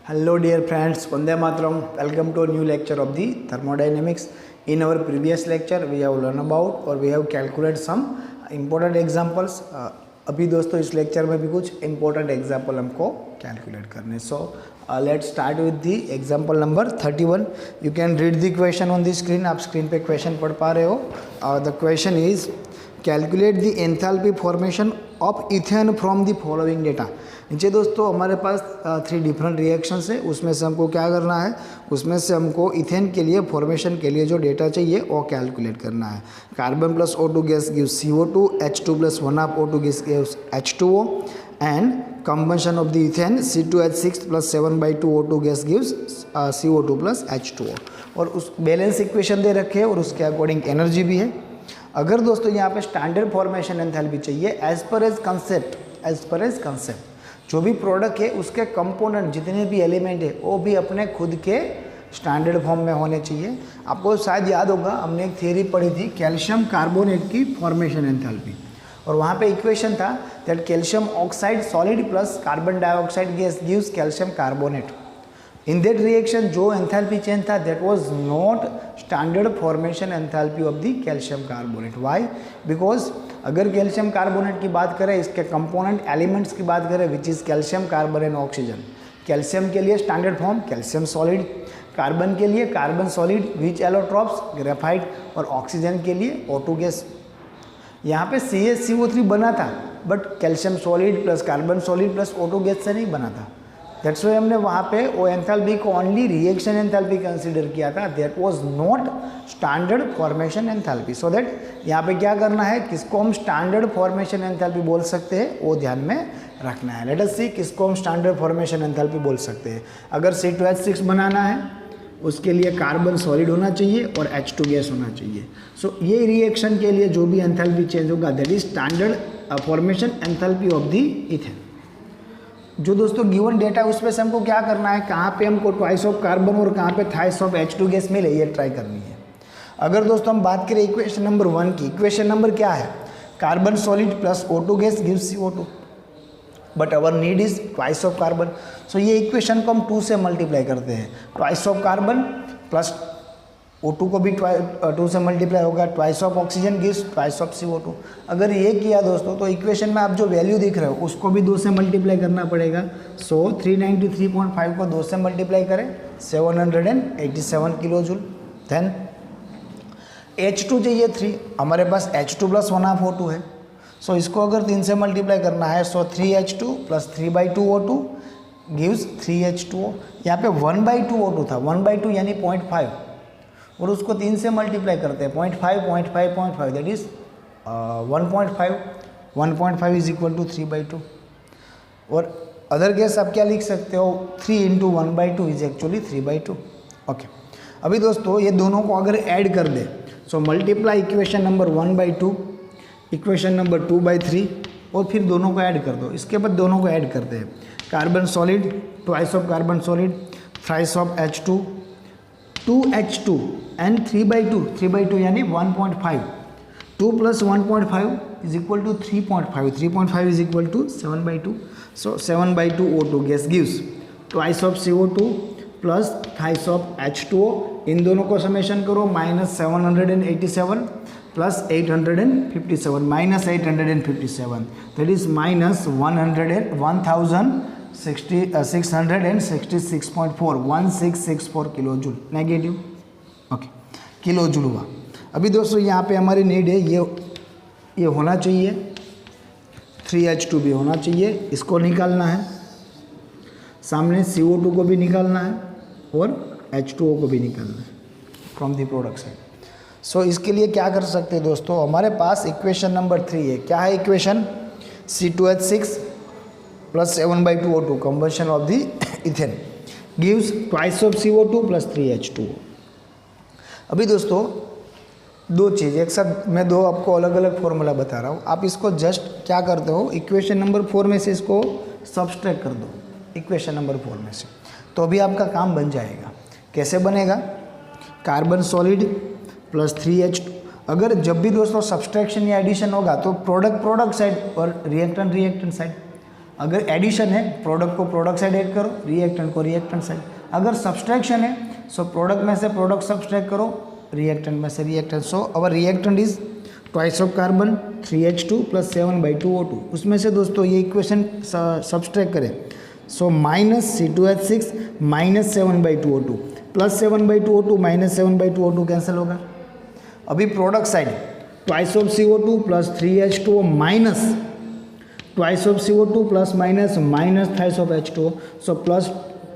Hello dear friends, Vande Mataram. Welcome to a new lecture of the thermodynamics. In our previous lecture we have learned about or we have calculated some important examples. अभी दोस्तों इस lecture में भी कुछ important example हमको calculate करने. So let's start with the example number 31. You can read the question on the screen. आप screen पे question पढ़ पा रहे हो. The question is calculate the enthalpy formation of ethane from the following data. नीचे दोस्तों हमारे पास 3 डिफरेंट रिएक्शंस है, उसमें से हमको क्या करना है, उसमें से हमको इथेन के लिए फॉर्मेशन के लिए जो डेटा चाहिए वो कैलकुलेट करना है. Carbon plus O2 gas gives CO2, H2 plus 1/2 O2 gas gives H2O and combustion of the ethane C2H6 plus 7/2 O2 gas gives CO2 plus H2O. और उस बैलेंस इक्वेशन दे रखे हैं और उसके अकॉर्डिंग एनर्जी भी है. अगर दोस्तों यहाँ पे स्टैंडर्ड फॉर्मेशन एंथैल्पी चाहिए एज पर एज कंसेप्ट जो भी प्रोडक्ट है उसके कंपोनेंट जितने भी एलिमेंट है वो भी अपने खुद के स्टैंडर्ड फॉर्म में होने चाहिए. आपको शायद याद होगा हमने एक थियरी पढ़ी थी कैल्शियम कार्बोनेट की फॉर्मेशन एंथैल्पी, और वहाँ पे इक्वेशन था that calcium oxide solid plus carbon dioxide gas gives calcium carbonate. In that reaction जो एंथैल्पी चेंज था that was not standard formation enthalpy of the calcium carbonate. Why? Because अगर calcium carbonate की बात करें, इसके component elements की बात करें which is calcium carbon and oxygen. Calcium के लिए standard form calcium solid, carbon के लिए carbon solid which allotropes graphite, और ऑक्सीजन के लिए O2 गैस. यहाँ पे CaCO3 बना था but calcium solid plus carbon solid plus O2 gas से नहीं बना था. दैट्स वाई हमने वहाँ पे वो एंथैल्पी को ओनली रिएक्शन एंथैल्पी कंसीडर किया था. That was not standard formation enthalpy. So that यहाँ पे क्या करना है, किसको हम स्टैंडर्ड फॉर्मेशन एंथैल्पी बोल सकते हैं वो ध्यान में रखना है. लेट अस सी किसको हम स्टैंडर्ड फॉर्मेशन एंथैल्पी बोल सकते हैं. अगर C2H6 बनाना है उसके लिए कार्बन सॉलिड होना चाहिए और H2 गैस होना चाहिए. सो ये रिएक्शन के लिए जो भी एंथैल्पी चेंज होगा that is standard formation enthalpy of the ethane. जो दोस्तों गिवन डेटा है उसमें से हमको क्या करना है, कहाँ पे हमको ट्वाइस ऑफ कार्बन और कहाँ पे थाइस ऑफ H2 गैस मिले ये ट्राई करनी है. अगर दोस्तों हम बात करें इक्वेशन नंबर 1 की, इक्वेशन नंबर क्या है, carbon solid plus O2 gas gives CO2 but our need is twice of carbon. So ये इक्वेशन को हम 2 से मल्टीप्लाई करते हैं. Twice of carbon plus O2 को भी 2 से मल्टीप्लाई होगा, twice of oxygen gives twice of CO2. अगर ये किया दोस्तों तो इक्वेशन में आप जो वैल्यू दिख रहे हो उसको भी 2 से मल्टीप्लाई करना पड़ेगा. सो 393.5 को 2 से मल्टीप्लाई करें 787 किलो जूल. देन H2 चाहिए 3, हमारे पास H2 प्लस 1/2 O2 है. सो इसको अगर 3 से मल्टीप्लाई करना है सो 3H2 plus 3/2 O2 gives 3H2O. यहाँ पे 1/2 O2 था, 1/2 यानी 0.5, और उसको 3 से मल्टीप्लाई करते हैं 0.5 that is 1.5 is equal to 3/2. और अदर केस आप क्या लिख सकते हो, 3 इंटू 1/2 इज एक्चुअली 3/2. ओके, अभी दोस्तों ये दोनों को अगर ऐड कर दे so multiply equation number 1/2 equation number 2/3 और फिर दोनों को ऐड कर दो. इसके बाद दोनों को ऐड करते हैं. Carbon solid twice of carbon solid thrice of H2 2H2 and 3/2 यानी 1.5. 2 plus 1.5 is equal to 3.5. 3.5 is equal to 7/2. So 7/2 O2 gas gives twice of CO2 plus thrice of H2O. इन दोनों को समेशन करो -787 plus 857 -857 that is -1666.4 1664 kilo joule negative. Okay, kilo joule हुआ. अभी दोस्तों यहाँ पे हमारी नीड है ये होना चाहिए, 3H2 भी होना चाहिए, इसको निकालना है. सामने CO2 को भी निकालना है और H2O को भी निकालना है फ्रॉम द प्रोडक्ट साइड. सो इसके लिए क्या कर सकते हैं दोस्तों, हमारे पास इक्वेशन नंबर 3 है. क्या है equation, C2H6 plus 7/2 O2 combustion of the ethane gives twice of CO2 plus 3H2O. अभी दोस्तों दो चीज़ एक साथ मैं दो आपको अलग अलग फॉर्मूला बता रहा हूँ. आप इसको जस्ट क्या करते हो, इक्वेशन नंबर 4 में से इसको सब्सट्रैक्ट कर दो इक्वेशन नंबर 4 में से, तो भी आपका काम बन जाएगा. कैसे बनेगा, कार्बन सॉलिड प्लस 3H2. अगर जब भी दोस्तों सब्सट्रैक्शन या एडिशन होगा तो प्रोडक्ट साइड और रिएक्टेंट साइड. अगर एडिशन है, प्रोडक्ट को प्रोडक्ट साइड ऐड करो, रिएक्टेंट को रिएक्टेंट साइड। अगर सब्सट्रैक्शन है, सो प्रोडक्ट में से प्रोडक्ट सब्सट्रैक्ट करो, रिएक्टेंट में से reactant. So our reactant is twice of carbon 3H2 + 7/2O2। उसमें से दोस्तों ये इक्वेशन सब्सट्रैक्ट करें, सो -C2H6 - 7/2O2 + 7/2O2 - 7/2O2 cancel होगा। अभी product side twice of CO2 + 3H2O minus twice of CO2 + minus thrice of H2O, so plus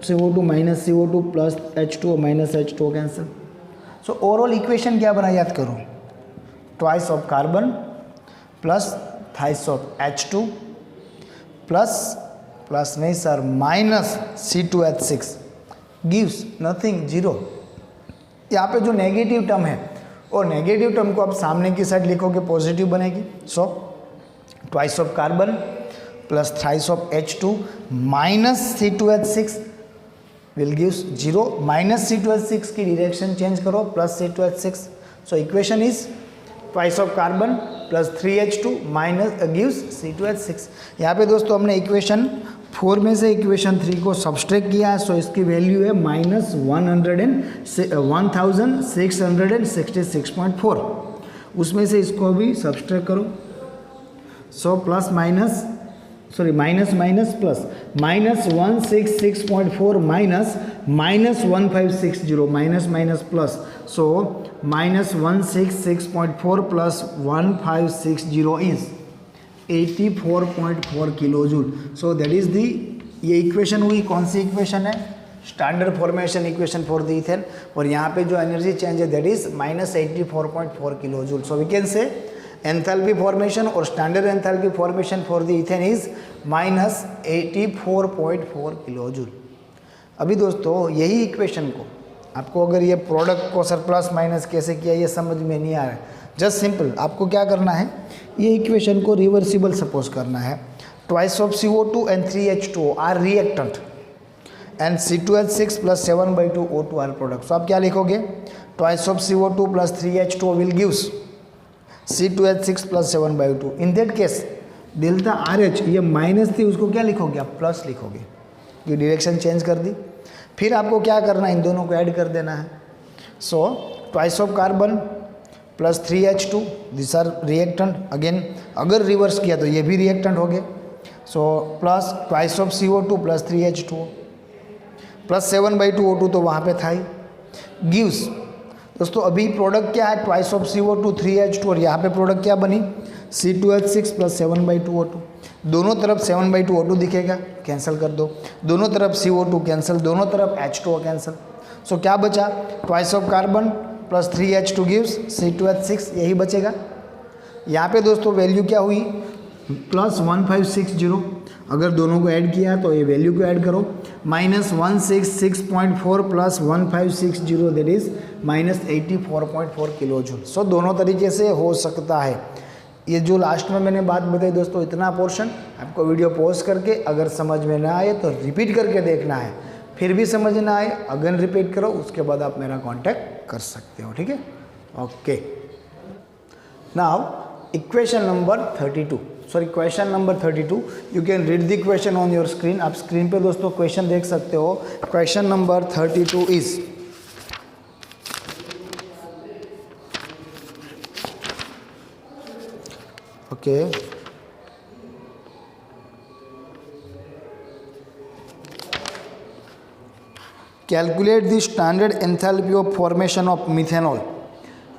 CO2 - CO2 + H2O - H2O cancel. So overall equation क्या बना, याद करो, twice of carbon plus thrice of H2 plus नहीं sir minus C2H6 gives nothing, zero. यहाँ पे जो negative term है और नेगेटिव टर्म को आप सामने की साइड लिखोगे, पॉजिटिव बनेगी। सो twice of carbon plus thrice of H2 minus C2H6 will gives zero. Minus C2H6 की डायरेक्शन चेंज करो, plus C2H6। So equation is twice of carbon plus 3H2 minus gives C2H6। यहाँ पे दोस्तों हमने equation 4 में से equation 3 को subtract किया है, सो इसकी वैल्यू है -1666.4। उसमें से इसको भी सब्सट्रैक्ट करो, so plus minus sorry minus minus plus -166.4 -1560 minus minus plus, so -166.4 + 1560 is 84.4 kilo joule. So that is the, ये इक्वेशन हुई, कौन सी इक्वेशन है, standard formation equation for the ethane. और यहाँ पे जो एनर्जी चेंज है that is -84.4 kilo joule. So we can say enthalpy formation और standard enthalpy formation for the ethane is -84.4 kilo joule. अभी दोस्तों यही इक्वेशन को आपको, अगर ये प्रोडक्ट को सर प्लस माइनस कैसे किया ये समझ में नहीं आ रहा है, जस्ट सिंपल आपको क्या करना है, ये इक्वेशन को रिवर्सिबल सपोज करना है। Twice of CO2 and 3H2O are reactant and C2H6 + 7/2O2 are product. So आप क्या लिखोगे, twice of CO2 + 3H2O will gives C2H6 + 7/2। In that case delta RH ये माइनस थी, उसको क्या लिखोगे आप, प्लस लिखोगे, ये डायरेक्शन चेंज कर दी। फिर आपको क्या करना है, इन दोनों को ऐड कर देना है। So twice of carbon plus 3H2 this are reactant, again अगर रिवर्स किया तो ये भी रिएक्टेंट हो गए। So plus twice of CO2 + 3H2 plus 7/2O2 तो वहाँ पे था ही, गिव्स दोस्तों अभी प्रोडक्ट क्या है, ट्वाइस ऑफ CO2 3H2 और यहाँ पे प्रोडक्ट क्या बनी, C2H6 + 7/2O2। दोनों तरफ 7/2O2 दिखेगा, कैंसिल कर दो, दोनों तरफ CO2 कैंसिल, दोनों तरफ H2O कैंसिल। सो क्या बचा, twice of carbon plus 3H2 gives C2H6, यही बचेगा। यहाँ पे दोस्तों वैल्यू क्या हुई, +1560। अगर दोनों को ऐड किया तो ये वैल्यू को ऐड करो, -166.4 + 1560 दैट इज -84.4 किलो जूल। सो दोनों तरीके से हो सकता है। ये जो लास्ट में मैंने बात बताई दोस्तों, इतना पोर्शन आपको वीडियो पॉज करके अगर समझ में ना आए तो रिपीट करके देखना है, फिर भी समझ ना आए अगेन रिपीट करो, उसके बाद आप मेरा कांटेक्ट कर सकते हो, ठीक है। Okay, now equation number 32, sorry question number 32, you can read the question on your screen. आप स्क्रीन पे दोस्तों क्वेश्चन देख सकते हो। Question number 32 is, okay, calculate the standard enthalpy of formation of methanol.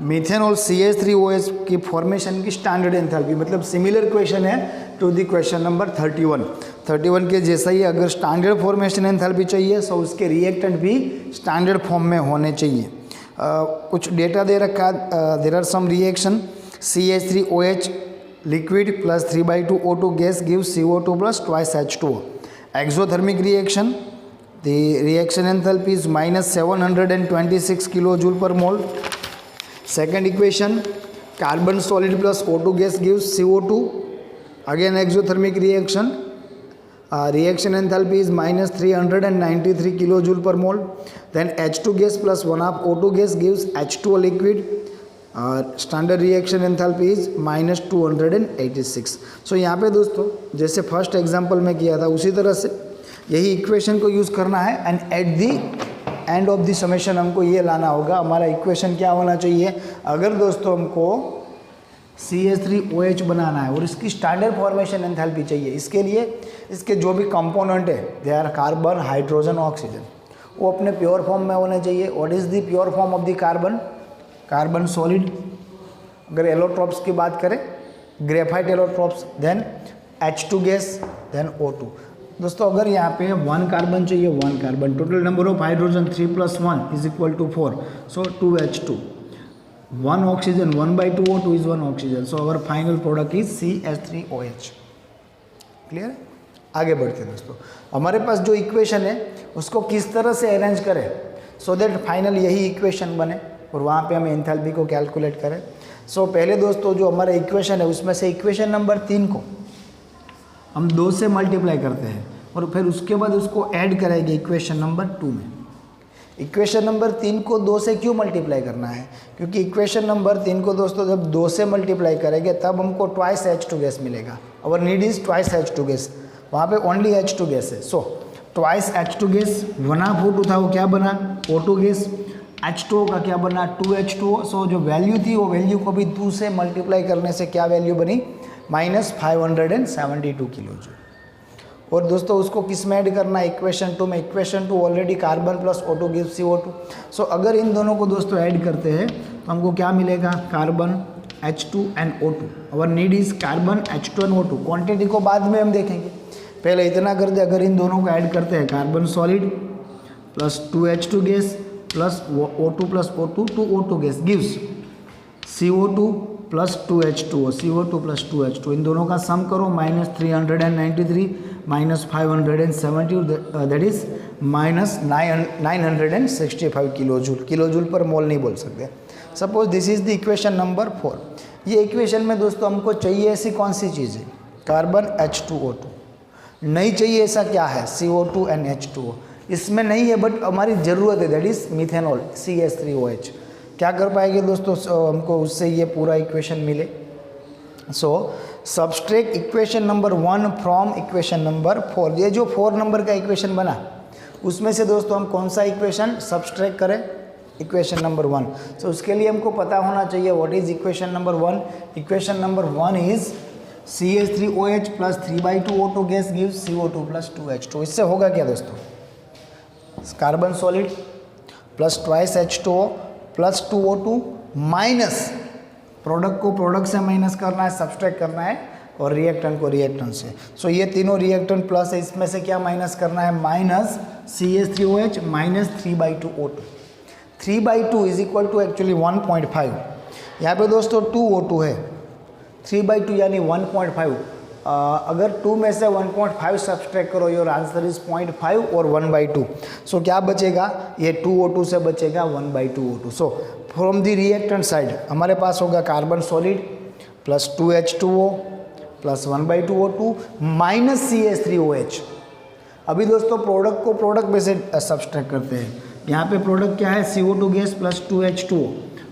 Methanol CH3OH की formation की standard enthalpy, मतलब similar question है टू द क्वेश्चन नंबर 31 के जैसा ही। अगर स्टैंडर्ड फॉर्मेशन एंथैल्पी चाहिए तो उसके रिएक्टेंट भी स्टैंडर्ड फॉर्म में होने चाहिए। कुछ डेटा दे रखा, there are some reaction, CH3OH liquid plus 3/2O2 gas gives CO2 plus twice H2O. Exothermic reaction, the reaction enthalpy is -726 kilojoule per mole. Second equation, carbon solid plus O2 gas gives CO2. Again exothermic reaction, reaction enthalpy is -393 kilojoule per mole. Then H2 gas plus 1/2 O2 gas gives H2O liquid. Standard reaction enthalpy is -286। सो यहाँ पे दोस्तों जैसे first example में किया था उसी तरह से यही इक्वेशन को यूज़ करना है and at the end of the summation हमको ये लाना होगा। हमारा इक्वेशन क्या होना चाहिए? अगर दोस्तों हमको CH3OH बनाना है और इसकी स्टैंडर्ड फॉर्मेशन एंथैल्पी चाहिए, इसके लिए इसके जो भी कंपोनेंट है they are carbon, hydrogen, oxygen, वो अपने प्योर फॉर्म में होने चाहिए। What is the pure form of the carbon? Carbon solid. अगर एलोट्रॉप्स की बात करें, graphite allotropes, then H2 gas, then O2। दोस्तों अगर यहाँ पे 1 कार्बन चाहिए, 1 carbon, total number of hydrogen 3 + 1 = 4, so 2H2, 1 oxygen, 1/2 O2 is 1 oxygen, so our final product is CH3OH। Clear? आगे बढ़ते हैं दोस्तों। हमारे पास जो इक्वेशन है उसको किस तरह से अरेंज करें सो दैट फाइनल यही इक्वेशन बने और वहाँ पे हम एंथैल्पी को कैलकुलेट करें। सो पहले दोस्तों जो हमारा इक्वेशन है उसमें से इक्वेशन नंबर 3 को हम 2 से मल्टीप्लाई करते हैं और फिर उसके बाद उसको ऐड करेंगे इक्वेशन नंबर 2 में। इक्वेशन नंबर 3 को 2 से क्यों मल्टीप्लाई करना है? क्योंकि इक्वेशन नंबर 3 को दोस्तों जब 2 से मल्टीप्लाई करेंगे तब हमको ट्वाइस H2 गैस मिलेगा। Our need is twice H2 gas, वहाँ पे ओनली H2 गैस है। सो ट्वाइस H2 गैस, 1/2 था वो क्या बना? O2 gas. H2O का क्या बना? 2H2O। सो जो वैल्यू थी वो वैल्यू को भी 2 से मल्टीप्लाई करने से क्या वैल्यू बनी? -572 किलो जूल। और दोस्तों उसको किस में ऐड करना है? इक्वेशन 2 में। Equation 2 already carbon plus O2 gives CO2। सो अगर इन दोनों को दोस्तों ऐड करते हैं तो हमको क्या मिलेगा? Carbon, H2 and O2। Our need is carbon, H2 and O2। Quantity को बाद में हम देखेंगे, पहले इतना कर दे। अगर इन दोनों को ऐड करते हैं, carbon solid plus 2H2 gas plus O2 plus O2 2O2 gas gives CO2 plus 2H2O, CO2 plus 2H2। इन दोनों का सम करो, -393 -570, that is -965 kilo joule. Kilo joule per mole नहीं बोल सकते। Suppose this is the equation number 4। ये equation में दोस्तों हमको चाहिए ऐसी कौन सी चीज़ है? Carbon, H2O2। नहीं चाहिए ऐसा क्या है? CO2 and H2O। इसमें नहीं है बट हमारी ज़रूरत है, दैट इज मिथेनॉल, CH3OH। क्या कर पाएंगे दोस्तों हमको उससे ये पूरा इक्वेशन मिले? So subtract equation number 1 from equation number 4। ये जो 4 नंबर का इक्वेशन बना उसमें से दोस्तों हम कौन सा इक्वेशन सब्सट्रैक्ट करें? Equation number 1। सो उसके लिए हमको पता होना चाहिए what is equation number 1। Equation number 1 is CH3OH plus 3/2 O2 gas gives CO2 plus 2H2। इससे होगा क्या दोस्तों? Carbon solid plus twice H2O plus 2O2 minus product को प्रोडक्ट से माइनस करना है, सब्सट्रैक्ट करना है, और रिएक्टेंट को रिएक्टेंट से। सो ये तीनों रिएक्टेंट प्लस है, इसमें से क्या माइनस करना है? Minus CH3OH minus 3/2 O2। 3/2 is equal to actually 1.5। यहाँ पे दोस्तों 2O2 है, 3/2 यानी 1.5। अगर 2 में से 1.5 सब्सट्रैक्ट करो, योर आंसर इज 0.5 और 1/2। सो क्या बचेगा? ये 2O2 से बचेगा 1/2 O2। So from the reactant side हमारे पास होगा carbon solid plus 2H2O plus 1/2 O2 minus CH3OH। अभी दोस्तों प्रोडक्ट को प्रोडक्ट में से सब्सट्रैक्ट करते हैं। यहाँ पे प्रोडक्ट क्या है? CO2 gas plus 2H2O।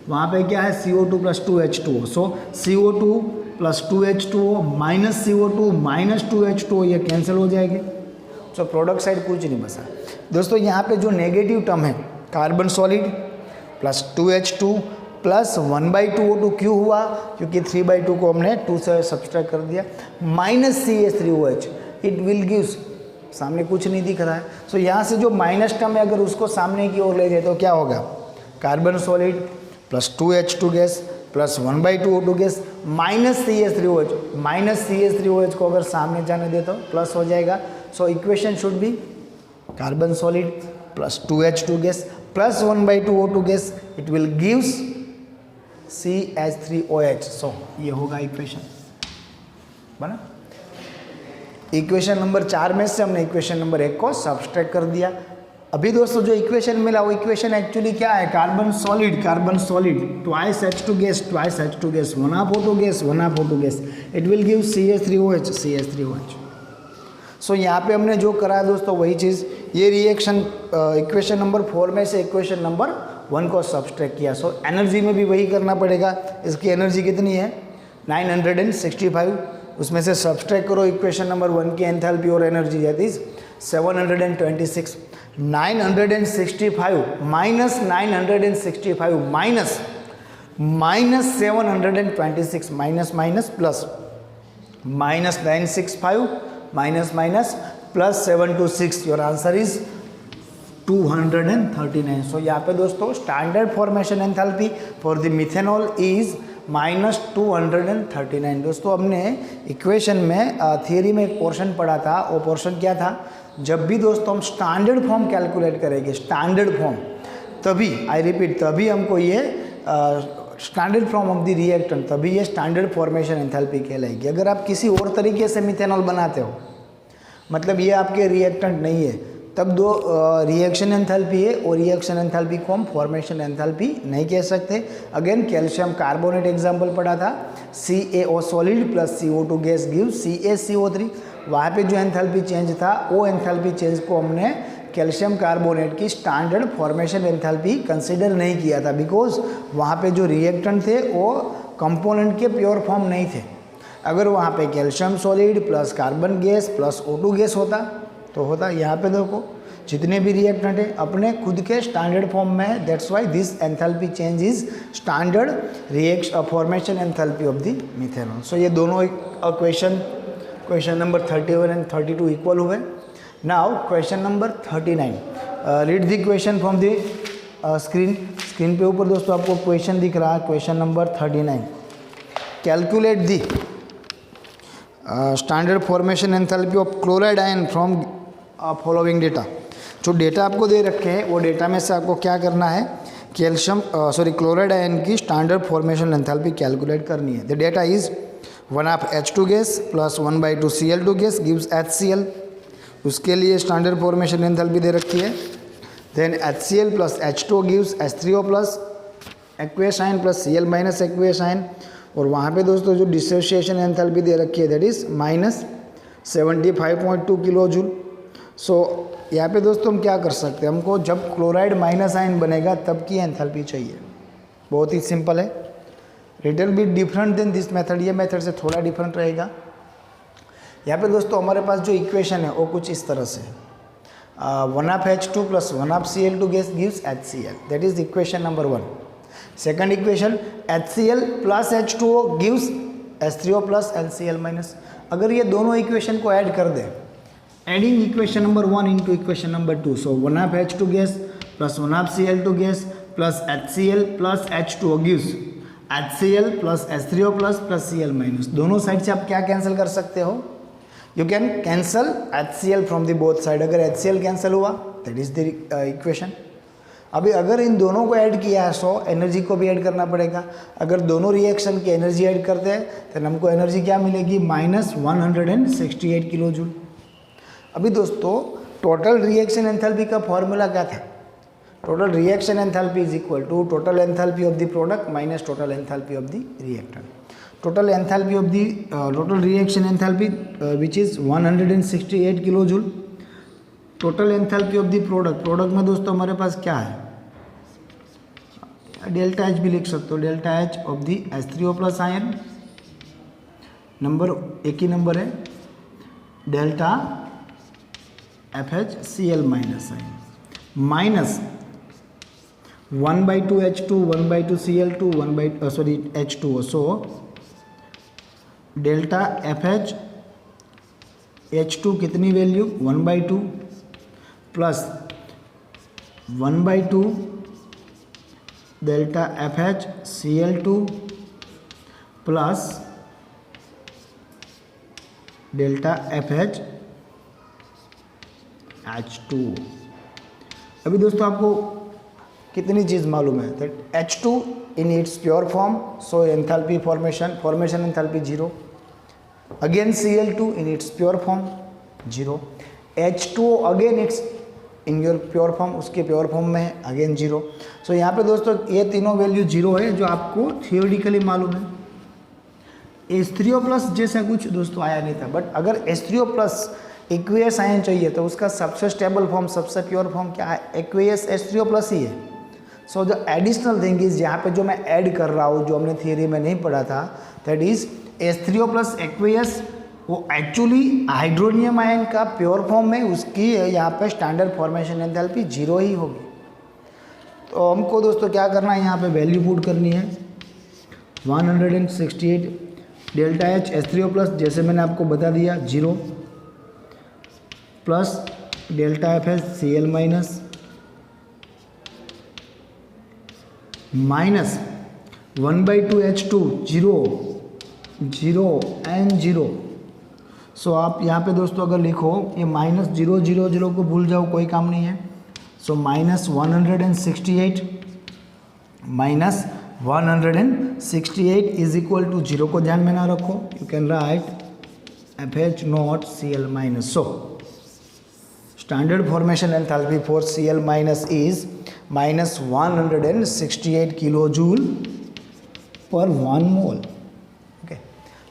वहाँ पे क्या है? CO2 plus 2H2O। सो CO2 plus 2H2O minus CO2 minus 2H2O, ये कैंसिल हो जाएंगे। सो प्रोडक्ट साइड कुछ नहीं बचा दोस्तों। यहाँ पे जो नेगेटिव टर्म है carbon solid plus 2H2 plus 1/2 O2 क्यों हुआ? क्योंकि 3/2 को हमने 2 से सब्सट्रैक्ट कर दिया, minus CH3OH। It will gives, सामने कुछ नहीं दिख रहा है। सो यहाँ से जो माइनस टर्म है अगर उसको सामने की ओर ले जाए तो क्या होगा? Carbon solid plus 2H2 gas plus 1/2 O2 gas minus CH3OH। Minus CH3OH को अगर सामने जाने दे तो प्लस हो जाएगा। So equation should be carbon solid plus 2H2 gas plus 1/2 O2 gas, it will gives CH3OH। सो ये होगा इक्वेशन बना। इक्वेशन नंबर 4 में से हमने इक्वेशन नंबर 1 को सब्सट्रैक्ट कर दिया। अभी दोस्तों जो इक्वेशन मिला वो इक्वेशन एक्चुअली क्या है? Carbon solid twice H2 gas 1/2 O2 gas 1/2 O2 gas, it will give CH3OH। सो यहाँ पे हमने जो करा है दोस्तों वही चीज़, ये रिएक्शन इक्वेशन नंबर 4 में से इक्वेशन नंबर 1 को सब्सट्रैक्ट किया। सो एनर्जी में भी वही करना पड़ेगा। इसकी एनर्जी कितनी है 965, उसमें से सब्सट्रैक्ट करो इक्वेशन नंबर 1 की एंथैल्पी और energy that is 726। 965 minus 965 minus 726 minus plus minus 965 minus plus 726, your answer is 239। सो यहाँ पे दोस्तों standard formation enthalpy for the methanol is minus 239। दोस्तों हमने इक्वेशन में थियरी में एक पोर्शन पढ़ा था, वो पोर्शन क्या था, जब भी दोस्तों हम स्टैंडर्ड फॉर्म कैलकुलेट करेंगे, स्टैंडर्ड फॉर्म, तभी आई रिपीट तभी हमको ये standard form of the reactant, तभी ये स्टैंडर्ड फॉर्मेशन एंथैल्पी कहलाएगी। अगर आप किसी और तरीके से मिथेनॉल बनाते हो, मतलब ये आपके रिएक्टेंट नहीं है, तब दो रिएक्शन एंथैल्पी है और रिएक्शन एंथैल्पी को हम फॉर्मेशन एंथैल्पी नहीं कह सकते। अगेन कैल्शियम कार्बोनेट एग्जांपल पढ़ा था, CaO solid plus CO2 gas give CaCO3। वहाँ पे जो एंथैल्पी चेंज था वो एंथैल्पी चेंज को हमने कैल्शियम कार्बोनेट की स्टैंडर्ड फॉर्मेशन एंथैल्पी कंसिडर नहीं किया था, बिकॉज वहाँ पे जो रिएक्टेंट थे वो कंपोनेंट के प्योर फॉर्म नहीं थे। अगर वहाँ पे calcium solid plus carbon gas plus O2 gas होता तो होता। यहाँ पे देखो जितने भी रिएक्टेंट है अपने खुद के स्टैंडर्ड फॉर्म में है, that's why this enthalpy change is standard reaction formation enthalpy of the methanol. So ये दोनों क्वेश्चन नंबर 31 एंड 32 इक्वल हुए। Now question number 39, read the question from the screen पे ऊपर दोस्तों आपको क्वेश्चन दिख रहा है, question number 39। Calculate the standard formation enthalpy of chloride ion from following data. जो डेटा आपको दे रखे हैं वो डेटा में से आपको क्या करना है, क्लोराइड आयन की स्टैंडर्ड फॉर्मेशन एंथैल्पी कैलकुलेट करनी है। The data is 1/2 H2 gas plus 1/2 Cl2 gas gives HCl। उसके लिए स्टैंडर्ड फॉर्मेशन एंथैल्पी दे रखी है। Then HCl plus H2 gives H3O plus aqueous ion plus Cl minus aqueous ion. और वहाँ पे दोस्तों जो डिसोसिएशन एंथैल्पी दे रखी है that is minus 75.2 kilo joule. So यहाँ पे दोस्तों हम क्या कर सकते हैं, हमको जब क्लोराइड माइनस आयन बनेगा तब की एंथैल्पी चाहिए। बहुत ही सिंपल है, little bit different than this method, ये मेथड से थोड़ा डिफरेंट रहेगा। यहाँ पे दोस्तों हमारे पास जो इक्वेशन है वो कुछ इस तरह से 1/2 H2 plus 1/2 Cl2 gas gives HCl, that is equation number 1। Second equation HCl plus H2O gives H3O plus NCl minus. अगर ये दोनों इक्वेशन को ऐड कर दें, adding equation number 1 into equation number 2, सो 1/2 H2 gas plus 1/2 Cl2 gas plus HCl plus H2O gives HCl plus H3O plus Cl minus. दोनों side से आप क्या कैंसिल कर सकते हो, you can cancel HCl from the both side. अगर HCl cancel हुआ that is the equation. अभी अगर इन दोनों को ऐड किया है सो एनर्जी को भी ऐड करना पड़ेगा। अगर दोनों रिएक्शन की एनर्जी ऐड करते हैं तो हमको एनर्जी क्या मिलेगी, माइनस 168 किलो जूल। अभी दोस्तों टोटल रिएक्शन एंथैल्पी का फॉर्मूला क्या था, total reaction enthalpy is equal to total enthalpy of the product minus total enthalpy of the reactant. Total enthalpy of the total reaction enthalpy which is 168 kilo joule. Total enthalpy of the product में दोस्तों हमारे पास क्या है, delta H भी लिख सकते हो, delta H of the H3O plus ion, number एक ही नंबर है, delta FHCl minus ion minus 1/2 H2 1/2 Cl2 H2O। So delta FH H2 कितनी value 1/2 plus 1/2 delta FHCl2 plus delta FHH2। अभी दोस्तों आपको कितनी चीज़ मालूम है, that H2 in its pure form, so enthalpy formation enthalpy 0। Again Cl2 in its pure form 0, H2O again it's in your pure form, उसके pure form में है again 0। सो यहाँ पे दोस्तों ये तीनों वैल्यू 0 है जो आपको थियोरिटिकली मालूम है। H3O प्लस जैसा कुछ दोस्तों आया नहीं था, बट अगर H3O प्लस एक्वेस आयन चाहिए तो उसका सबसे स्टेबल फॉर्म सबसे प्योर फॉर्म क्या है, एक्वेस H3O प्लस ही है। So the additional thing is, यहाँ पे जो मैं ऐड कर रहा हूँ, जो हमने थियरी में नहीं पढ़ा था, दैट इज H3O प्लस एक्वेयस, वो एक्चुअली हाइड्रोनियम आयन का प्योर फॉर्म में उसकी यहाँ पे स्टैंडर्ड फॉर्मेशन एंथैल्पी 0 ही होगी। तो हमको दोस्तों क्या करना है, यहाँ पे वैल्यू पुट करनी है 168 डेल्टा H H3O प्लस, जैसे मैंने आपको बता दिया 0 प्लस डेल्टा एफ है Cl माइनस 1/2 H2 0 एंड 0। सो आप यहाँ पे दोस्तों अगर लिखो ये -0 को भूल जाओ, कोई काम नहीं है। सो -168 इज इक्वल टू 0 को ध्यान में ना रखो, you can write FH0 Cl minus. So standard formation enthalpy for Cl minus is -168 kilo joule पर 1 मोल। ओके,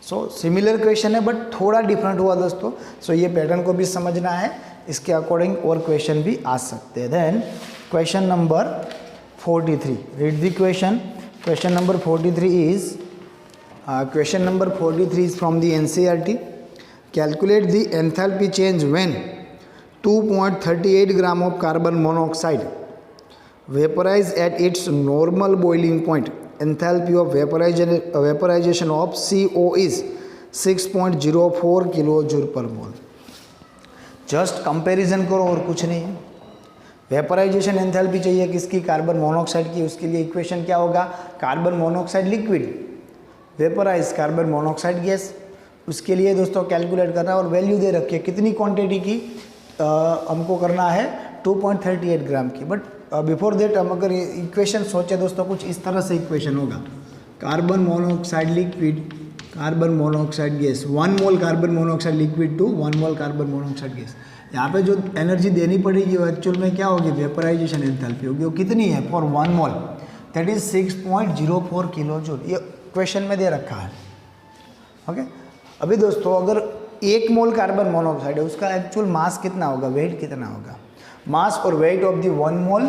सो सिमिलर क्वेश्चन है बट थोड़ा डिफरेंट हुआ दोस्तों। सो ये पैटर्न को भी समझना है, इसके अकॉर्डिंग और क्वेश्चन भी आ सकते हैं। Then question number 43, read the question. Question number 43 is from the NCERT। Calculate the enthalpy change when 2.38 gram of carbon monoxide vaporize at its normal boiling point. Enthalpy of vaporization of CO is 6.04 kilojoule पर मोल। Just comparison करो और कुछ नहीं है। Vaporisation enthalpy चाहिए किसकी, carbon monoxide की। उसके लिए इक्वेशन क्या होगा, carbon monoxide liquid vaporise carbon monoxide gas. उसके लिए दोस्तों कैलकुलेट करना है और वैल्यू दे रखी है कितनी क्वांटिटी की हमको करना है, 2.38 ग्राम की। बट बिफोर देट हम अगर इक्वेशन सोचे दोस्तों, कुछ इस तरह से इक्वेशन होगा, carbon monoxide liquid carbon monoxide gas 1 mole carbon monoxide liquid to 1 mole carbon monoxide gas. यहाँ पे जो एनर्जी देनी पड़ेगी वो एक्चुअल में क्या होगी, वेपराइजेशन एंथैल्पी होगी। वो कितनी है for 1 mole, that is 6.04 kilo joule. ये क्वेश्चन में दे रखा है। ओके, अभी दोस्तों अगर 1 मोल कार्बन मोनोऑक्साइड है, उसका एक्चुअल मास कितना होगा, वेट कितना होगा। मास और weight of the 1 mole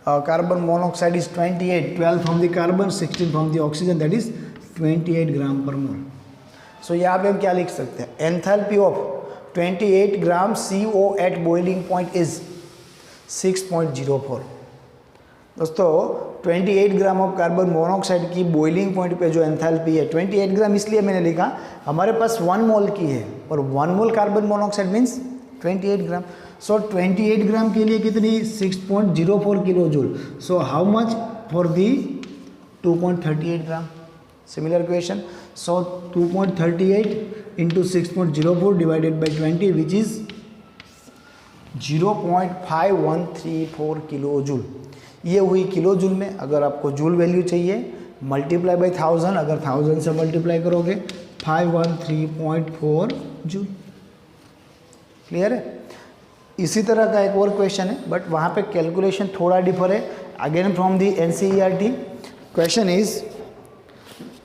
carbon monoxide is 28, 12 from the carbon, 16 from the oxygen, that is 28 gram per mole. सो यहाँ पे हम क्या लिख सकते हैं, enthalpy of 28 gram CO at boiling point is 6.04। दोस्तों 28 ग्राम ऑफ कार्बन मोनोऑक्साइड की बॉइलिंग पॉइंट पे जो एंथैल्पी है 28 ग्राम, इसलिए मैंने लिखा हमारे पास 1 मोल की है और 1 मोल कार्बन मोनोऑक्साइड मीन्स 28 ग्राम। सो 28 ग्राम के लिए कितनी, 6.04 kilo joule. So how much for the 2.38 gram. Similar question. So 2.38 into 6.04 divided by 20 which is 0.5134 kilo joule. ये हुई किलो जूल में। अगर आपको जूल वैल्यू चाहिए मल्टीप्लाई बाई 1000, अगर 1000 से मल्टीप्लाई करोगे 513.4 जूल। क्लियर है। इसी तरह का एक और क्वेश्चन है बट वहाँ पे कैलकुलेशन थोड़ा डिफर है। Again from the NCERT। Question is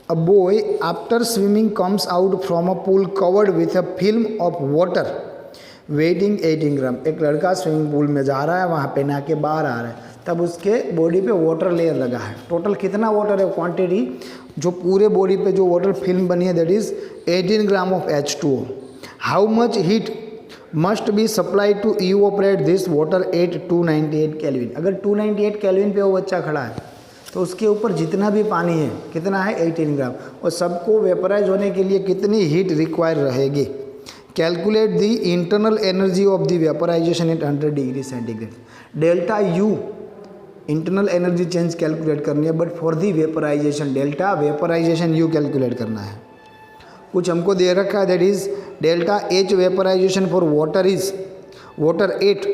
a boy after swimming comes out from a pool covered with a film of water waiting 18 ग्राम। एक लड़का स्विमिंग पूल में जा रहा है, वहाँ पे नहा के बाहर आ रहा है, तब उसके बॉडी पे वाटर लेयर लगा है। टोटल कितना वाटर है, क्वांटिटी जो पूरे बॉडी पे जो वाटर फिल्म बनी है that is 18 gram of H2O। How much heat must be supply to evaporate this water at 298 kelvin. अगर 298 केल्विन पे वो बच्चा खड़ा है तो उसके ऊपर जितना भी पानी है कितना है, 18 ग्राम, और सबको वेपराइज होने के लिए कितनी हीट रिक्वायर रहेगी। Calculate the internal energy of the vaporization at 100 degree centigrade. Delta U internal energy change calculate करनी है, but for the vaporization delta vaporization U calculate करना है। कुछ हमको दे रखा है that is delta H vaporization for water is water at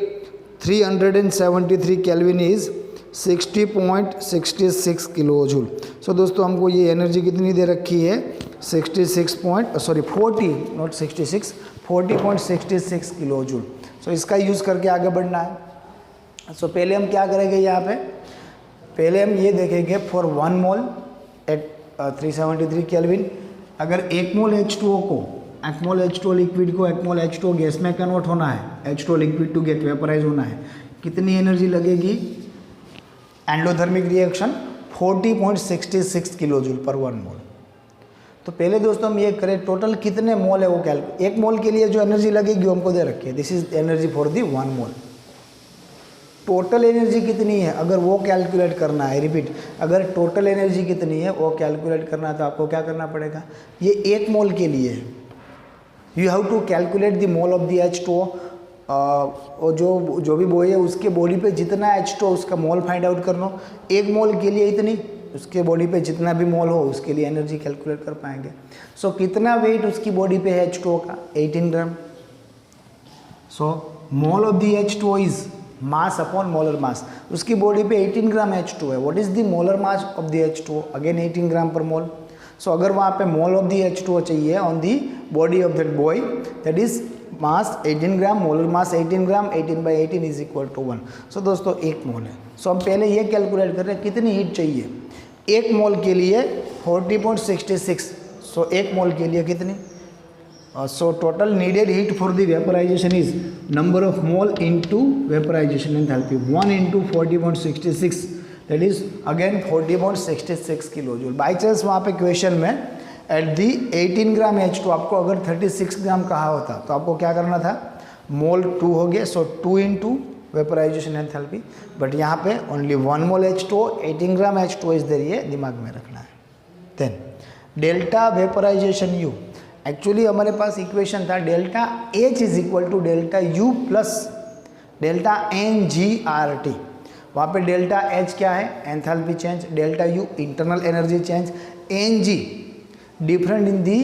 373 kelvin is 60.66 kilo joule. So दोस्तों हमको ये एनर्जी कितनी दे रखी है, 40.66 किलो जूल। सो इसका यूज़ करके आगे बढ़ना है। सो पहले हम क्या करेंगे, यहाँ पे पहले हम ये देखेंगे फॉर 1 मोल एट 373 केल्विन। अगर 1 मोल H2O को, 1 मोल H2O लिक्विड को 1 मोल H2O गैस में कन्वर्ट होना है, H2O liquid to get vaporise होना है, कितनी एनर्जी लगेगी, एंडोथर्मिक रिएक्शन 40.66 किलो जूल पर 1 मोल। तो पहले दोस्तों हम ये करें टोटल कितने मोल है वो कैलकुलेट, 1 मोल के लिए जो एनर्जी लगेगी वो हमको दे रखी है, this is energy for the 1 mole. Total energy कितनी है अगर वो कैलकुलेट करना है, रिपीट, अगर टोटल एनर्जी कितनी है वो कैलकुलेट करना है तो आपको क्या करना पड़ेगा, ये 1 मोल के लिए है, you have to calculate the mole of the H2O, और जो भी बॉय है उसके बॉडी पे जितना H2O उसका मोल फाइंड आउट करना, 1 मोल के लिए इतनी, उसके बॉडी पे जितना भी मोल हो उसके लिए एनर्जी कैलकुलेट कर पाएंगे। सो कितना वेट उसकी बॉडी पे है H2O का, 18 gram. So mole of the H2O is mass upon molar mass, उसकी बॉडी पे 18 ग्राम H2O है, what is the molar mass of the H2O, again 18 gram per mole. सो अगर वहाँ पे मोल ऑफ द H2O चाहिए on the body of that boy, that is mass 18 gram, molar mass 18 gram, 18/18 is equal to 1। So दोस्तों 1 मोल है। सो हम पहले ये calculate कर रहे हैं कितनी हीट चाहिए 1 मोल के लिए, 40.66। सो 1 मोल के लिए कितनी, so total needed heat for the vaporization is number of mole into vaporization enthalpy, 1 into 40.66, that is again 40.66 kilo joule. By chance वहाँ पे क्वेश्चन में एट दी 18 ग्राम H2 आपको अगर 36 ग्राम कहा होता तो आपको क्या करना था, मोल 2 हो गया, so 2 into vaporization enthalpy, but यहाँ पे only 1 mole H2O, 18 gram H2O is there, ये दिमाग में रखना है। Then delta vaporization U, actually हमारे पास इक्वेशन था delta H is equal to delta U plus delta NGRT। वहाँ पे डेल्टा H क्या है, enthalpy change, delta U internal energy change, NG different in the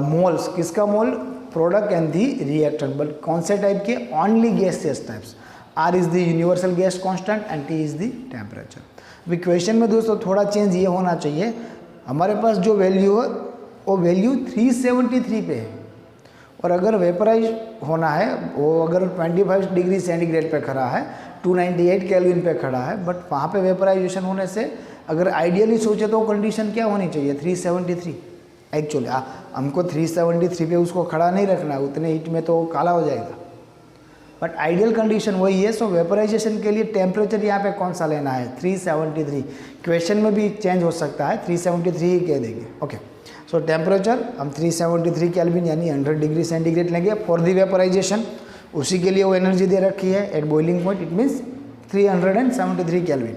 moles, किसका mole, product and the reactant, but कौन से type के, only gaseous types. R is the universal gas constant and T is the temperature. अभी question में दोस्तों थोड़ा change ये होना चाहिए, हमारे पास जो वैल्यू है वो वैल्यू 373 पे है, और अगर वेपराइज होना है वो अगर 25 डिग्री सेंटीग्रेड पे खड़ा है, 298 केल्विन पे खड़ा है, बट वहाँ पे वेपराइजेशन होने से अगर आइडियली सोचे तो कंडीशन क्या होनी चाहिए, 373। एक्चुअली हमको 373 पे उसको खड़ा नहीं रखना है, उतने हीट में तो काला हो जाएगा, बट आइडियल कंडीशन वही है। सो वेपराइजेशन के लिए टेम्परेचर यहाँ पे कौन सा लेना है, 373। क्वेश्चन में भी चेंज हो सकता है, 373 ही कह देंगे, ओके। सो टेम्परेचर हम 373 केल्विन यानी 100 डिग्री सेंटीग्रेड लेंगे फॉर दी वेपराइजेशन, उसी के लिए वो एनर्जी दे रखी है at boiling point, it means 373 kelvin,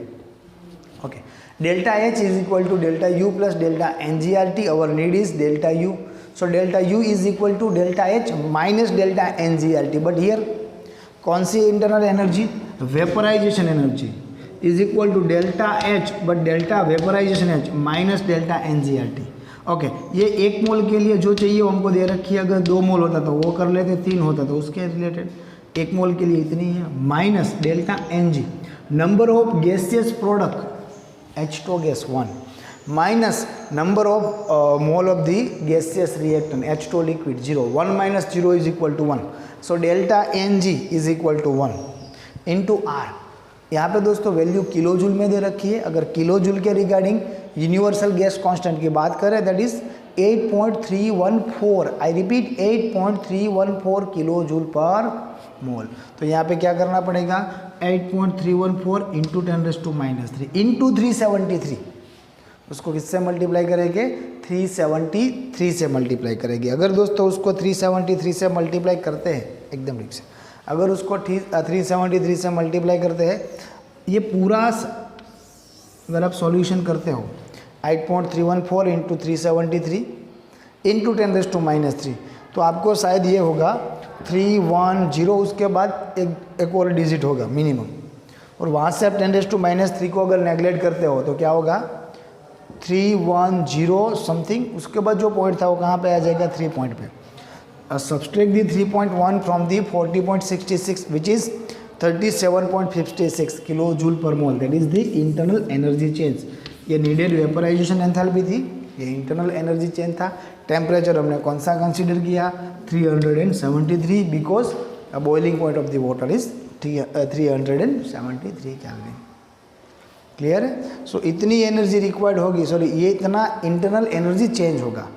okay. Delta H is equal to delta U plus delta NGRT, our need is delta U, so delta U is equal to delta H minus delta NGRT, but here कौन सी internal energy, vaporization energy is equal to delta H, but delta vaporization H minus delta NGRT, okay. ये 1 मोल के लिए जो चाहिए वो हमको दे रखी है, अगर 2 मोल होता तो वो कर लेते, 3 होता तो उसके रिलेटेड, 1 मोल के लिए इतनी है, minus delta NG number of gaseous product H2O gas 1, minus number of mole of the gaseous reactant H2O liquid 0, 1 minus 0 is equal to 1, so delta NG is equal to 1 into R। यहाँ पे दोस्तों value kilo joule में दे रखी है, अगर kilo joule के regarding universal gas constant की बात करें that is 8.314, I repeat 8.314 kilo joule per mole. तो यहाँ पे क्या करना पड़ेगा, 8.314 इंटू 10⁻³ इंटू 373, उसको किससे मल्टीप्लाई करेंगे, 373 से मल्टीप्लाई करेंगे। अगर दोस्तों उसको 373 से मल्टीप्लाई करते हैं, एकदम ठीक से, अगर उसको 373 से मल्टीप्लाई करते हैं, ये पूरा अगर आप सॉल्यूशन करते हो 8.314 इंटू 373 इंटू 10⁻³ तो आपको शायद ये होगा 310, उसके बाद एक और डिजिट होगा मिनिमम, और वहाँ से आप 10⁻³ को अगर नेगलेक्ट करते हो तो क्या होगा 310 समथिंग, उसके बाद जो पॉइंट था वो कहाँ पे आ जाएगा, 3 पॉइंट पे। Subtract the 3.1 from the 40.66 which is 37.56 kilo joule per mole, that is the internal energy change. ये नीडेड वेपराइजेशन एंथैल्पी थी, ये इंटरनल एनर्जी चेंज था। टेम्परेचर हमने कौन सा कंसीडर किया, 373, because boiling point of the water is 373 kelvin. Clear है? सो इतनी एनर्जी रिक्वायर्ड होगी, सॉरी ये इतना इंटरनल एनर्जी चेंज होगा,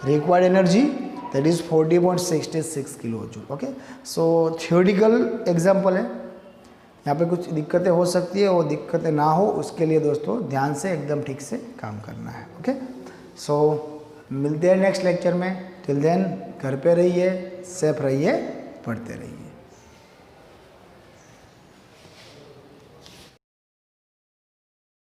required energy that is 40.66 kilo joule. Okay, so theoretical example है, यहाँ पे कुछ दिक्कतें हो सकती है, वो दिक्कतें ना हो उसके लिए दोस्तों ध्यान से एकदम ठीक से काम करना है। ओके, सो मिलते हैं नेक्स्ट लेक्चर में। टिल देन घर पे रहिए, सेफ रहिए, पढ़ते रहिए।